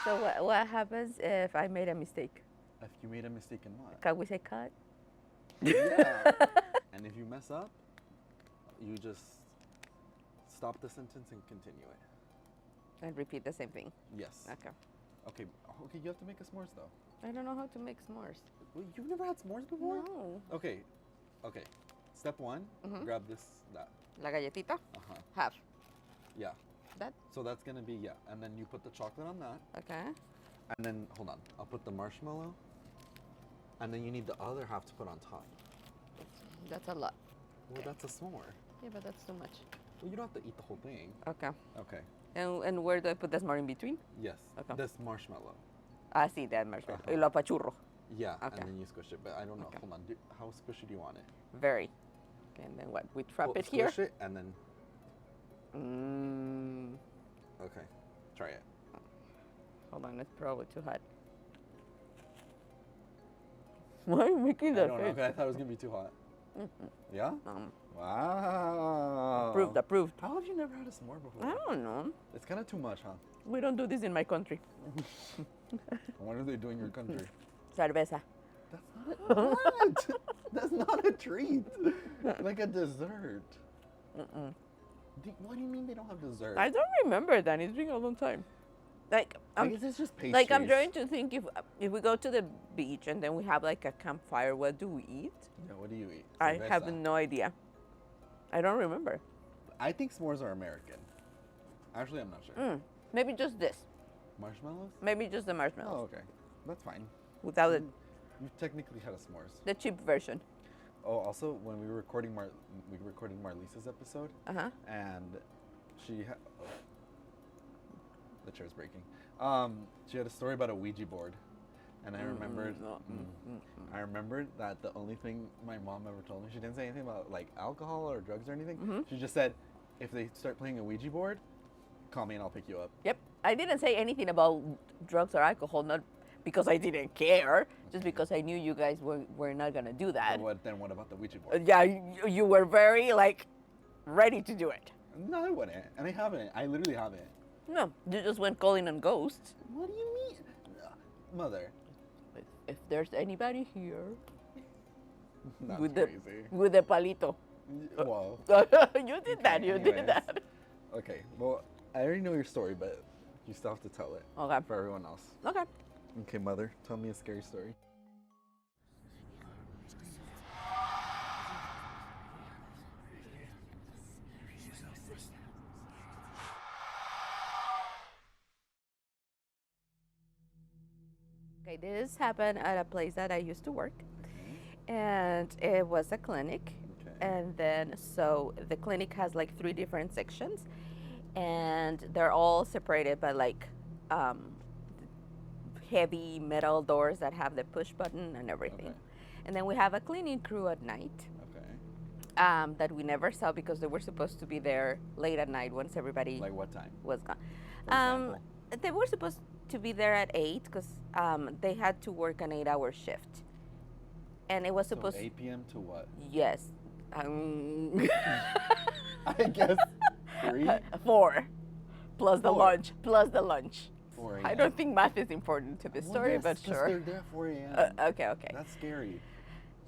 So what happens if I made a mistake? If you made a mistake in what? Can we say cut? Yeah. And if you mess up, you just stop the sentence and continue it. And repeat the same thing. Yes. Okay. Okay. Okay. You have to make a s'mores though. I don't know how to make s'mores. Wait, you've never had s'mores before? No. Okay. Okay. Step one. Grab that. La galletita? Uh huh. Half. Yeah. That? So that's gonna be and then you put the chocolate on that. Okay. And then hold on. I'll put the marshmallow. And then you need the other half to put on top. That's a lot. Well, that's a s'more. Yeah, but that's too much. Well, you don't have to eat the whole thing. Okay. Okay. And where do I put the s'more in between? Yes. Okay. This marshmallow. Ah, sí, that marshmallow. Y lo apachurro. Yeah. Okay. And then you squish it. But I don't know. Okay. Hold on. How squishy do you want it? Very. And then what? We trap it Squish here? it and then. Okay. Try it. Hold on, it's probably too hot. Why are you making I that don't know. face? Okay, I thought it was gonna be too hot. Yeah. Wow. Approved. How have you never had a s'more before? I don't know. It's kind of too much, huh? We don't do this in my country. What are they doing in your country? Cerveza. That's not what? That's not a treat. Like a dessert. What do you mean they don't have dessert? I don't remember that. It's been a long time. Like I guess it's just pastries. like I'm trying to think if we go to the beach and then we have like a campfire, what do we eat? Yeah, what do you eat? I have Cerveza. no idea. I don't remember. I think s'mores are American. Actually, I'm not sure. Maybe just this. Marshmallows? Maybe just the Oh, marshmallows okay. That's fine. without You technically had a s'mores. the cheap version. Oh, also, when we were recording we recorded Marlisa's episode, and the chair's breaking. She had a story about a Ouija board, and I remembered. I remembered that the only thing my mom ever told me, she didn't say anything about like alcohol or drugs or anything. She just said, if they start playing a Ouija board, call me and I'll pick you up. Yep. I didn't say anything about drugs or alcohol, not because I didn't care, just because I knew you guys were not gonna do that. What about the Ouija board? Yeah, you were very like ready to do it. No, I wouldn't, and I haven't. I literally haven't. No, you just went calling on ghosts. What do you mean, Mother? If there's anybody here That's with crazy. with the palito. Whoa. You did that. You did Anyways. that. Okay. Well, I already know your story, but you still have to tell it Okay. for everyone else. Okay. Okay, Mother, tell me a scary story. Okay, this happened at a place that I used to work, and it was a clinic. Okay. And then, so the clinic has like 3 different sections, and they're all separated by like heavy metal doors that have the push button and everything. Okay. And then we have a cleaning crew at night Okay. that we never saw because they were supposed to be there late at night once everybody Like what time? was gone. For example? They were supposed to be there at 8 because they had to work an 8-hour shift. And it was So supposed 8 p.m. to what? Yes. I guess 3? 4 plus the 4. lunch. Plus the lunch. 4 I don't think math is important to this story, yes, but 'cause sure. They're there at 4 a.m. Okay. That's scary.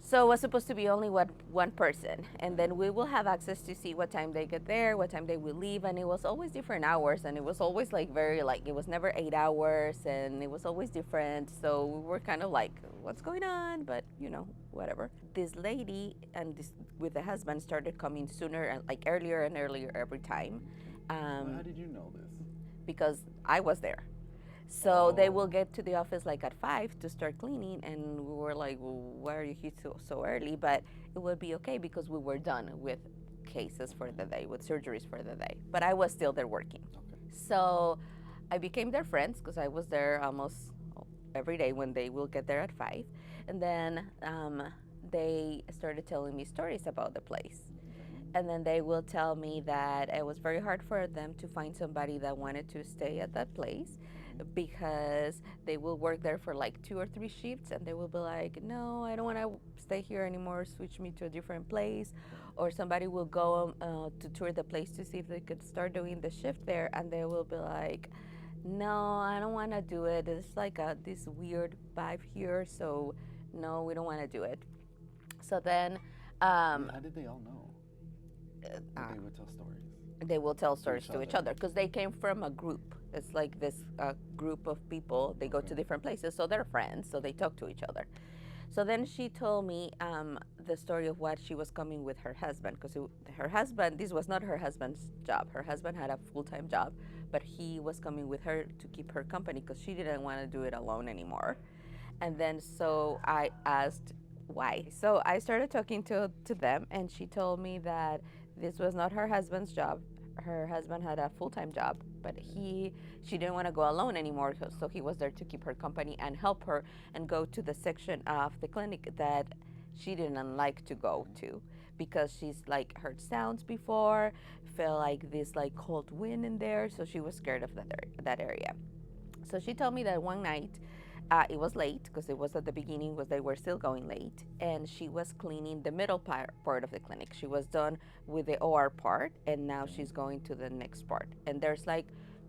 So it was supposed to be only one person, and then we will have access to see what time they get there, what time they will leave, and it was always different hours, and it was always like very like it was never 8 hours, and it was always different. So we were kind of like, what's going on? But whatever. This lady and this with the husband started coming sooner and like earlier and earlier every time, Well, how did you know this? because I was there. So they will get to the office like at 5 to start cleaning, and we were like, well, why are you here so early? But it would be okay because we were done with cases for the day, with surgeries for the day. But I was still there working. Okay. So I became their friends because I was there almost every day when they will get there at 5. And then they started telling me stories about the place. And then they will tell me that it was very hard for them to find somebody that wanted to stay at that place because they will work there for like 2 or 3 shifts and they will be like, no, I don't want to stay here anymore, switch me to a different place. Or somebody will go to tour the place to see if they could start doing the shift there, and they will be like, no, I don't want to do it. It's like this weird vibe here, so no, we don't want to do it. So then, Wait, um, how did they all know uh, that they would tell stories they will tell to stories each to each other? other because they came from a group. It's like this group of people. They go Okay. to different places, so they're friends. So they talk to each other. So then she told me the story of what she was coming with her husband because her husband, this was not her husband's job. Her husband had a full-time job, but he was coming with her to keep her company because she didn't want to do it alone anymore. And then so I asked why. So I started talking to them, and she told me that this was not her husband's job. Her husband had a full-time job, but she didn't want to go alone anymore, so he was there to keep her company and help her and go to the section of the clinic that she didn't like to go to because she's like heard sounds before, felt like this like cold wind in there, so she was scared of that area. So she told me that one night it was late because it was at the beginning was they were still going late, and she was cleaning the middle part of the clinic. She was done with the OR part, and now Okay. she's going to the next part. And there's like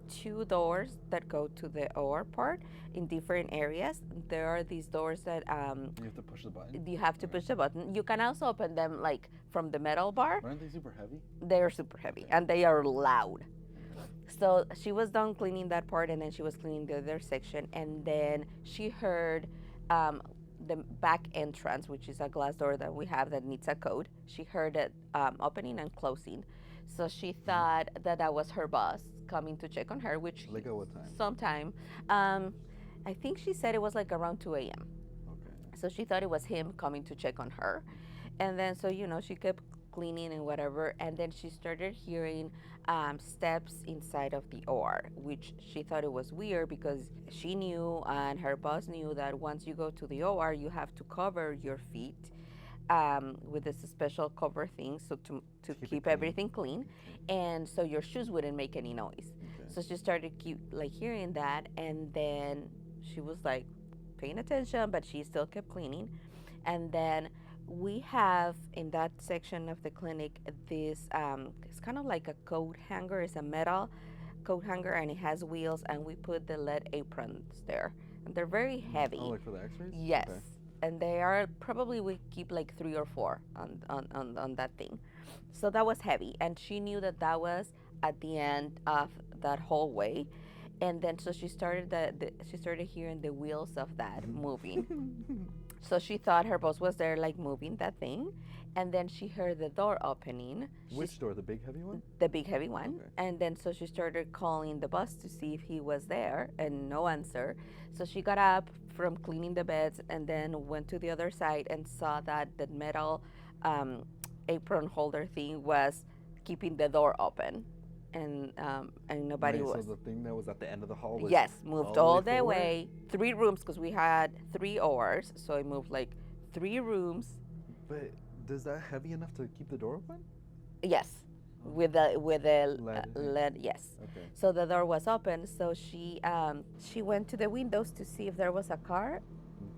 two doors that go to the OR part in different areas. There are these doors that You have to push the button. you have to Okay. push the button. You can also open them like from the metal bar. Aren't they super heavy? They're super heavy Okay. and they are loud. Okay. So she was done cleaning that part, and then she was cleaning the other section, and then she heard um, the back entrance, which is a glass door that we have that needs a code. She heard it opening and closing. So she thought that that was her boss coming to check on her, which Like at what time? sometime, um, I think she said it was like around 2 a.m. Okay. So she thought it was him coming to check on her. And then, so, she kept cleaning and whatever. And then she started hearing steps inside of the OR, which she thought it was weird because she knew and her boss knew that once you go to the OR, you have to cover your feet with this special cover thing so to Keep it keep clean. everything clean. Okay. And so your shoes wouldn't make any noise. Okay. So she started keep like hearing that, and then she was like paying attention, but she still kept cleaning. And then we have in that section of the clinic this it's kind of like a coat hanger. It's a metal coat hanger, and it has wheels, and we put the lead aprons there, and they're very heavy. Oh, like for the X-rays? Yes. Okay. And they are probably we keep like 3 or 4 on that thing. So that was heavy, and she knew that that was at the end of that hallway. And then so she started hearing the wheels of that moving. So she thought her boss was there, like moving that thing, and then she heard the door opening. Which door? The big heavy one? The big heavy one. Okay. And then so she started calling the boss to see if he was there, and no answer. So she got up from cleaning the beds and then went to the other side and saw that the metal um, apron holder thing was keeping the door open, and nobody Wait, was. so the thing that was at the end of the hall was Yes, moved all all the way the forward? way 3 rooms because we had 3 ORs, so it moved like 3 rooms. But does that heavy enough to keep the door open? Yes, Oh. with the Lead thing. lead. Yes. Okay. So the door was open. So she went to the windows to see if there was a car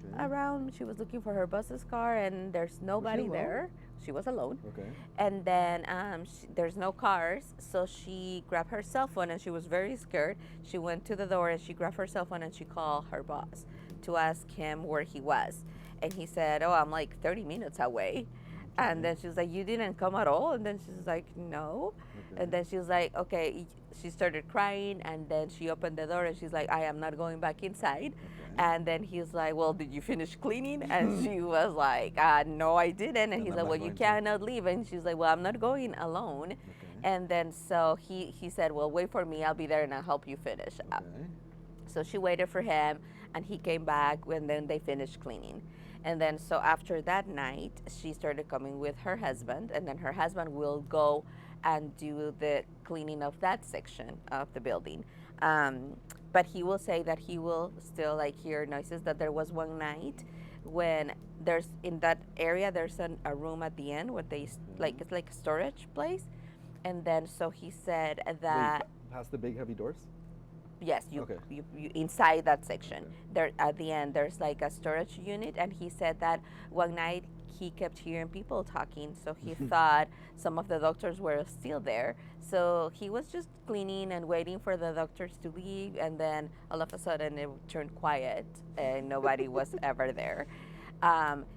Okay. around. She was looking for her boss's car, and there's nobody alone? there. She was alone. Okay. And then there's no cars, so she grabbed her cell phone, and she was very scared. She went to the door and she grabbed her cell phone and she called her boss to ask him where he was. And he said, "Oh, I'm like 30 minutes away." And then she was like, "You didn't come at all?" And then she's like, "No." Okay. And then she was like, "Okay." She started crying, and then she opened the door and she's like, "I am not going back inside." Okay. And then he's like, "Well, did you finish cleaning?" And she was like, "No, I didn't." And Then he's I'm like, not "Well, you going to." cannot leave." And she's like, "Well, I'm not going alone." Okay. And then so he said, "Well, wait for me. I'll be there and I'll help you finish up." Okay. So she waited for him, and he came back, and then they finished cleaning. And then so after that night, she started coming with her husband, and then her husband will go and do the cleaning of that section of the building. But he will say that he will still like hear noises. That there was one night when there's in that area there's a room at the end where like it's like a storage place, and then so he said that. Wait, past the big heavy doors? Yes, Okay. you inside that section. Okay. There at the end there's like a storage unit, and he said that one night he kept hearing people talking, so he thought some of the doctors were still there. So he was just cleaning and waiting for the doctors to leave, and then all of a sudden it turned quiet and nobody was ever there.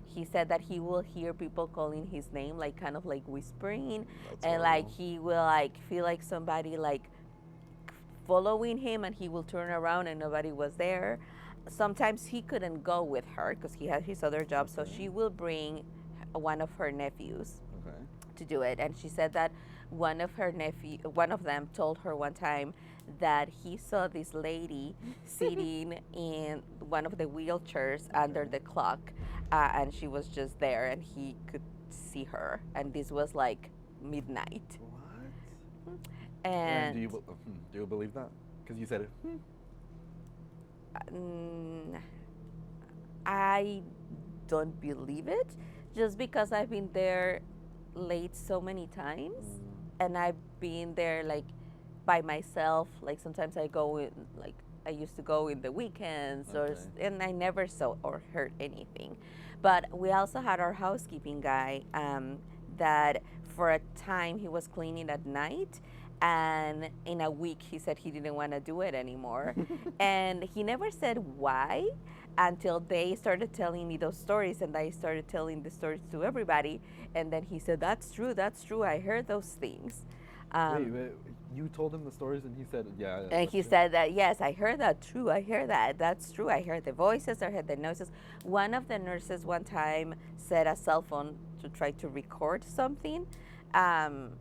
He said that he will hear people calling his name, like kind of like whispering, That's and like horrible. he will like feel like somebody like following him, and he will turn around and nobody was there. Sometimes he couldn't go with her because he had his other job, so Okay. she will bring one of her nephews Okay. to do it. And she said that one of them told her one time that he saw this lady sitting in one of the wheelchairs under Okay. the clock, and she was just there, and he could see her. And this was like midnight. What? And And do you believe that? Because you said it. mm, I don't believe it, just because I've been there late so many times, and I've been there like by myself. Like sometimes I go in, like I used to go in the weekends, Okay. and I never saw or heard anything. But we also had our housekeeping guy, that for a time he was cleaning at night, and in a week he said he didn't want to do it anymore, and he never said why until they started telling me those stories, and I started telling the stories to everybody, and then he said, that's true, I heard those things. Wait, you told him the stories and he said, yeah, And that's he true. said that, yes, I heard that, true, I heard that, that's true, I heard the voices, I heard the noises. One of the nurses one time set a cell phone to try to record something, um,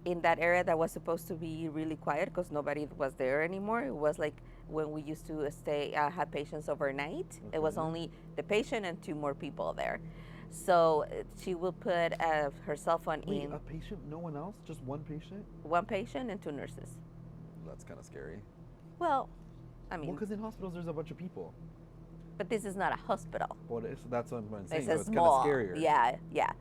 in that area that was supposed to be really quiet because nobody was there anymore. It was like when we used to stay, have patients overnight. It was Okay. only the patient and two more people there. So she will put her cell phone Wait, in a patient? No one else? Just one patient? one patient and two nurses. That's kind of scary. Well, I Well, mean, because in hospitals there's a bunch of people. but this is not a hospital. Well, that's what I'm saying. It's So a it's kind of small, scarier. yeah, yeah.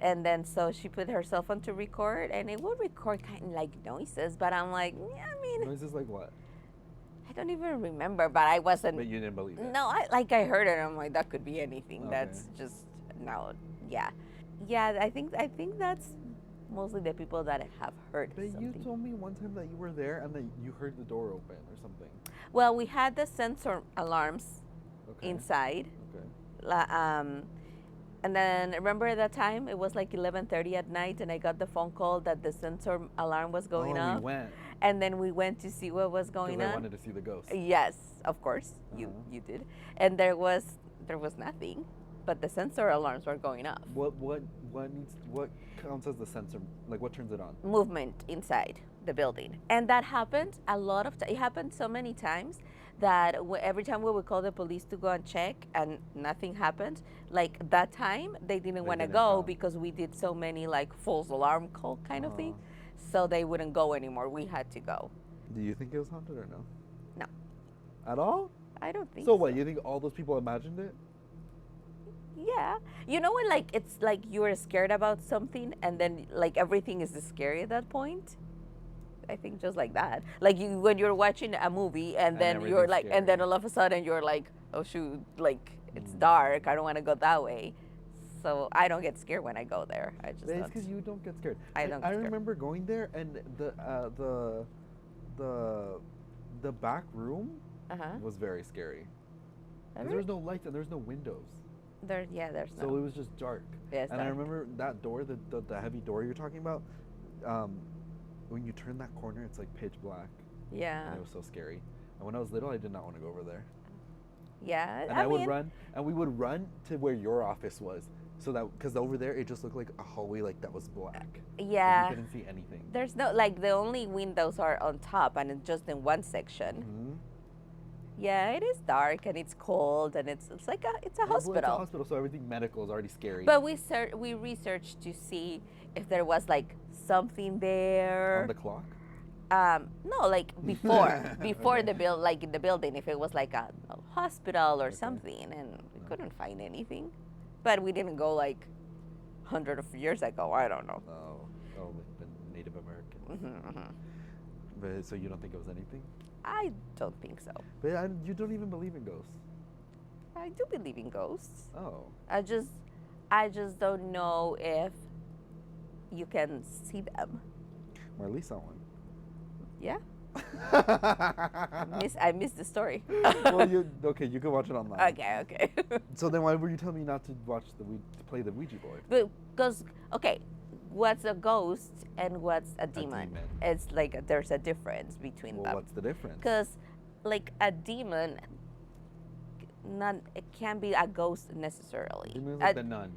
And then so she put her cell phone to record, and it would record kind of like noises. But I'm like, yeah, I mean, Noises like what? I don't even remember. But I wasn't. But you didn't believe it. No, I heard it. And I'm like, that could be anything. Okay. That's just no, yeah, yeah. I think that's mostly the people that have heard But something. you told me one time that you were there and that you heard the door open or something. Well, we had the sensor alarms Okay. inside. Okay. And then remember at that time it was like 11:30 at night, and I got the phone call that the sensor alarm was going We off. went. And then we went to see what was going Because I on. wanted to see the ghost. Yes, of course, you did. And there was nothing, but the sensor alarms were going off. What counts as the sensor? Like what turns it on? Movement inside the building, and that happened a lot of it happened so many times that every time we would call the police to go and check and nothing happened. Like that time they didn't want to didn't go come. because we did so many like false alarm call kind of thing, so they wouldn't go anymore. We had to go. Do you think it was haunted or no? No, At all? I don't think So what? You think all those people imagined it? Yeah, you know when like it's like you're scared about something and then like everything is scary at that point. I think just like that, like you when you're watching a movie and then you're everything's like, and then scary. all of a sudden you're like, oh shoot, like it's dark, I don't want to go that way. So I don't get scared when I go there. I just It's don't. because you don't get scared. I don't get I scared. remember going there and the back room Uh-huh. was very scary. 'Cause Ever? there was no lights and there's no windows. There's So no. it was just dark. Yes, And I dark. remember that door, the heavy door you're talking about, when you turn that corner, it's like pitch black. Yeah. And it was so scary. And when I was little, I did not want to go over there. Yeah. And I would run, and we would run to where your office was. So that, because over there, it just looked like a hallway like that was black. Like, Yeah. you couldn't see anything. There's no, like, the only windows are on top and it's just in one section. Mhm. Yeah, it is dark and it's cold and it's like it's a Well, hospital. it's a hospital, so everything medical is already scary. But we researched to see if there was like something there. On the clock? No, like before the like in the building, if it was like a hospital or something, and we couldn't find anything. But we didn't go like hundreds of years ago. I don't know. Like the Native American. Mm-hmm. But so you don't think it was anything? I don't think so. But you don't even believe in ghosts. I do believe in ghosts. Oh. I just don't know if you can see them. Or at least that one. Yeah. I missed the story. Well, you can watch it online. Okay. So then why were you telling me not to watch to play the Ouija board? Because what's a ghost and what's a demon? demon. It's like there's a difference between Well, them. what's the difference? Because like a demon, it can't be a ghost necessarily. Demon is like the nun.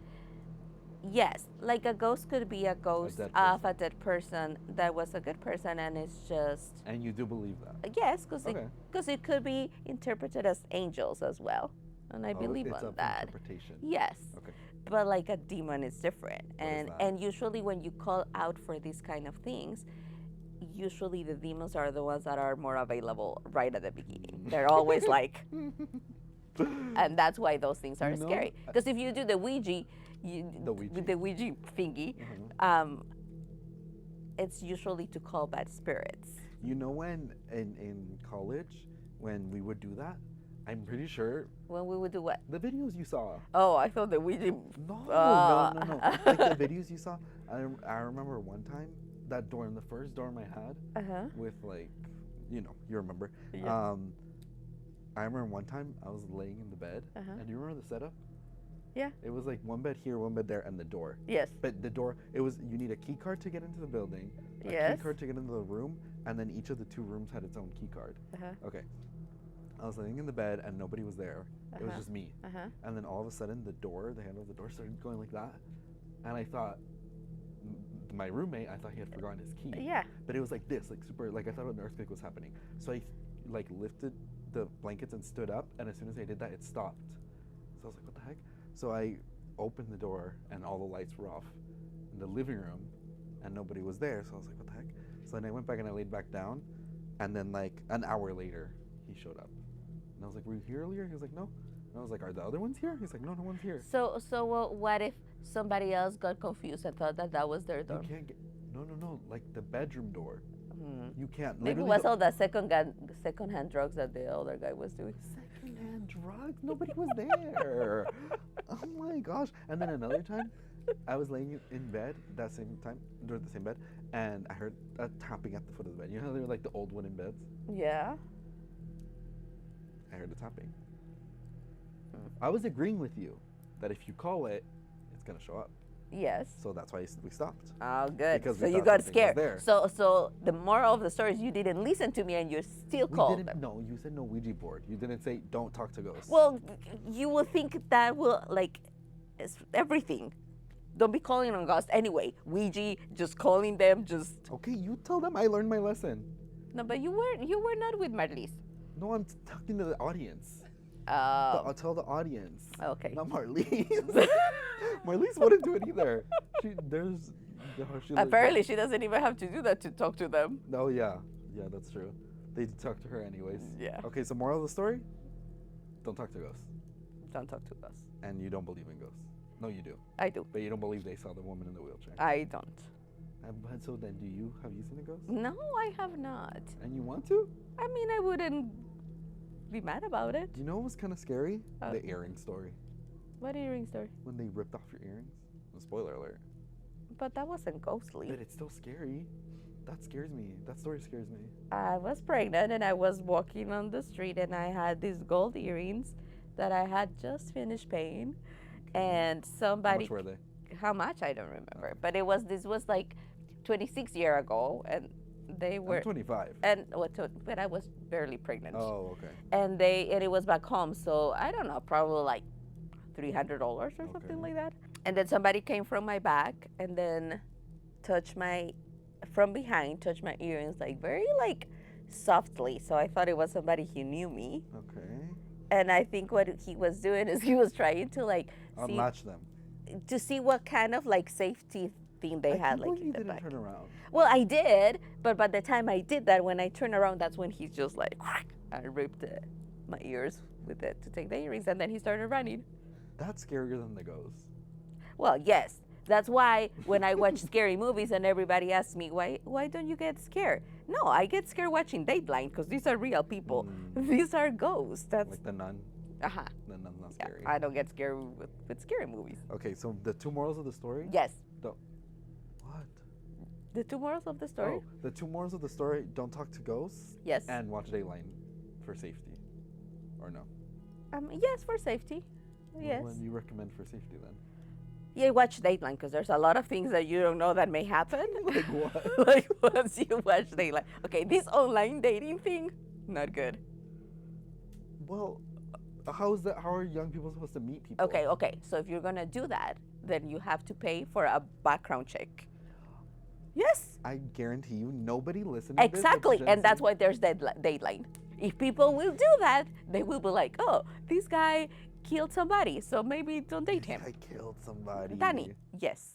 Yes, like a ghost could be a ghost dead of a dead person that was a good person, and it's just And you do believe that? yes, because Okay. it could be interpreted as angels as well, and I believe it's on up to that. interpretation. Yes, Okay. but like a demon is different, What is that? and usually when you call out for these kind of things, usually the demons are the ones that are more available right at the beginning. They're always like, and that's why those things are You know, scary. Because if you do the Ouija, with the Ouija thingy, it's usually to call bad spirits. You know when in college when we would do that, I'm pretty sure When we would do what? the videos you saw. Oh, I thought the Ouija. No. Like the videos you saw. I remember one time that dorm, the first dorm I had with like, you remember. Yeah. I remember one time I was laying in the bed, and you remember the setup? Yeah. It was like one bed here, one bed there, and the door. Yes. But the door, you need a key card to get into the building, a Yes. key card to get into the room, and then each of the 2 rooms had its own key card. Okay. I was laying in the bed and nobody was there. It was just me. And then all of a sudden the handle of the door started going like that. And I thought, my roommate, I thought he had forgotten his key. Yeah. But it was like this, like super, like I thought an earthquake was happening. So I like lifted the blankets and stood up, and as soon as I did that, it stopped. So I was like, what the heck? So I opened the door and all the lights were off in the living room and nobody was there. So I was like, what the heck? So then I went back and I laid back down, and then like an hour later, he showed up. And I was like, were you here earlier? He was like, no. And I was like, are the other ones here? He's like, no one's here. So what if somebody else got confused and thought that was their door? You can't get, no, like the bedroom door. You can't. Maybe it was all the second-hand drugs that the other guy was doing. Second-hand drugs? Nobody was there. Oh my gosh. And then another time, I was laying in bed that same time, during the same bed, and I heard a tapping at the foot of the bed. You know how they were like the old wooden beds? Yeah. I heard a tapping. I was agreeing with you that if you call it, it's going to show up. Yes. So that's why we stopped. Oh, good. Because So we you thought got something was scared. there. So the moral of the story is you didn't listen to me and you still called them. No, you said no Ouija board. You didn't say don't talk to ghosts. Well, you will think that will it's everything. Don't be calling on ghosts anyway. Ouija, just calling them, just Okay, you tell them I learned my lesson. no. But you were not with Marlies. No, I'm talking to the audience. Oh. I'll tell the audience. Okay. Not Marlise. Marlise wouldn't do it either. Apparently, she doesn't even have to do that to talk to them. Oh yeah, that's true. They talk to her anyways. Yeah. Okay, so moral of the story: don't talk to ghosts. Don't talk to ghosts. And you don't believe in ghosts. No, you do. I do. But you don't believe they saw the woman in the wheelchair. I don't. But so then, have you seen a ghost? No, I have not. And you want to? I mean, I wouldn't be mad about it. You know what was kind of scary? The earring story. What earring story? When they ripped off your earrings. Spoiler alert. But that wasn't ghostly. But it's still scary. That scares me. That story scares me. I was pregnant and I was walking on the street and I had these gold earrings that I had just finished paying. And somebody. How much were they? How much? I don't remember. But this was like 26 years ago, and they were. I'm 25. And but I was barely pregnant. Oh, okay. And it was back home, so I don't know, probably like $300 or something like that. And then somebody came from my back and then from behind, touched my earrings very softly. So I thought it was somebody who knew me. Okay. And I think what he was doing is he was trying to unlatch them. To see what kind of safety thing they had you in the didn't back. turn around. Well, I did, but by the time I did that, when I turned around, that's when he's just I ripped my ears with it to take the earrings, and then he started running. That's scarier than the ghost. Well, yes. That's why when I watch scary movies and everybody asks me, why don't you get scared? No, I get scared watching Dateline because these are real people. These are ghosts. That's like the nun. Uh-huh. Then that's not Yeah, scary. I don't get scared with scary movies. Okay, so the two morals of the story? Yes. Don't. What? The two morals of the story? Oh, the two morals of the story: don't talk to ghosts. Yes. And watch Dayline for safety. Or no? Yes, for safety. Yes. What do you recommend for safety then? Yeah, watch Dateline because there's a lot of things that you don't know that may happen. Like what? Like once you watch Dateline. Okay, this online dating thing, not good. Well, how is that? How are young people supposed to meet people? Okay. So if you're gonna do that, then you have to pay for a background check. Yes. I guarantee you, nobody listening. Exactly, and that's why there's Dateline. If people will do that, they will be like, oh, this guy killed somebody, so maybe don't date him. I killed somebody. Danny, yes.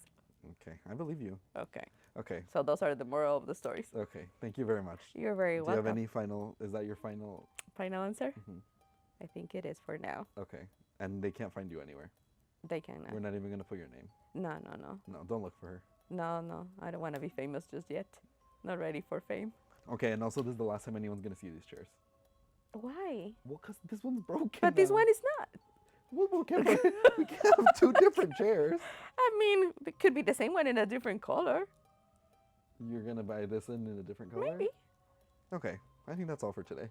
Okay, I believe you. Okay. Okay. So those are the moral of the stories. Okay. Thank you very much. You're very Do welcome. you have any final? Is that your final? Final answer? Mhm. I think it is for now. Okay. And they can't find you anywhere. They cannot. We're not even gonna put your name. No. No, don't look for her. No. I don't want to be famous just yet. Not ready for fame. Okay, and also this is the last time anyone's gonna see these chairs. Why? Well, cause this one's broken. But this now. one is not. Well, we can't have two different chairs. I mean, it could be the same one in a different color. You're gonna buy this in a different color? Maybe. Okay, I think that's all for today.